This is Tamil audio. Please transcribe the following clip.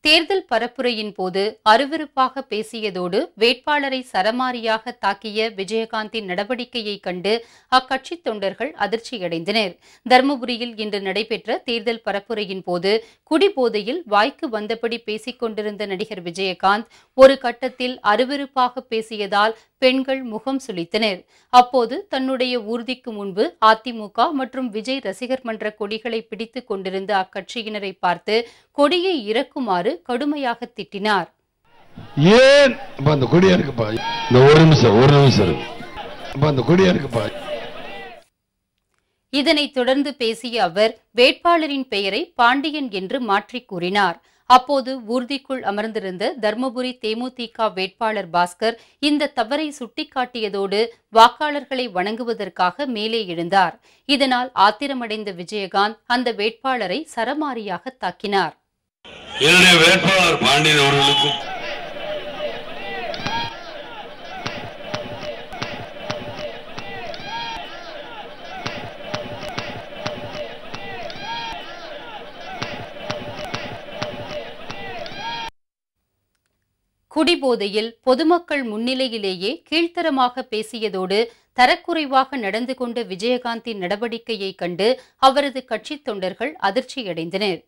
தேர்தல் பரப்புரையின் போது அருவருப்பாக பேசியதோடு வேட்பாளரை சரமாரியாக தாக்கிய விஜயகாந்தின் நடவடிக்கையை கண்டு அக்கட்சி தொண்டர்கள் அதிர்ச்சியடைந்தனர். தருமபுரியில் இன்று நடைபெற்ற தேர்தல் பரப்புரையின் போது குடிபோதையில் வாய்க்கு வந்தபடி பேசிக் கொண்டிருந்த நடிகர் விஜயகாந்த் ஒரு கட்டத்தில் அருவருப்பாக பேசியதால் பெண்கள் முகம் சுளித்தனர். அப்போது தன்னுடைய ஊர்திக்கு முன்பு அதிமுக மற்றும் விஜய் ரசிகர் மன்ற கொடிகளை பிடித்துக் கொண்டிருந்த அக்கட்சியினரை பார்த்து கொடியை இறக்குமாறு கடுமையாக திட்டினார். ஏன் அந்த கொடியா இருக்குப்பா, இந்த ஒரு நிமிஷம் அந்த கொடியா இருக்குப்பா. இதனைத் தொடர்ந்து பேசிய அவர் வேட்பாளரின் பெயரை பாண்டியன் என்று மாற்றி கூறினார். அப்போது ஊர்திக்குள் அமர்ந்திருந்த தர்மபுரி தேமுதிக வேட்பாளர் பாஸ்கர் இந்த தவறை சுட்டிக்காட்டியதோடு வாக்காளர்களை வணங்குவதற்காக மேலே எழுந்தார். இதனால் ஆத்திரமடைந்த விஜயகாந்த் அந்த வேட்பாளரை சரமாரியாக தாக்கினார். என்னுடைய வேட்பாளர் பாண்டியன் அவர்களுக்கும் குடிபோதையில் பொதுமக்கள் முன்னிலையிலேயே கீழ்த்தரமாக பேசியதோடு தரக்குறைவாக நடந்து கொண்ட விஜயகாந்தின் நடவடிக்கையை கண்டு அவரது கட்சித் தொண்டர்கள் அதிர்ச்சியடைந்தனர்.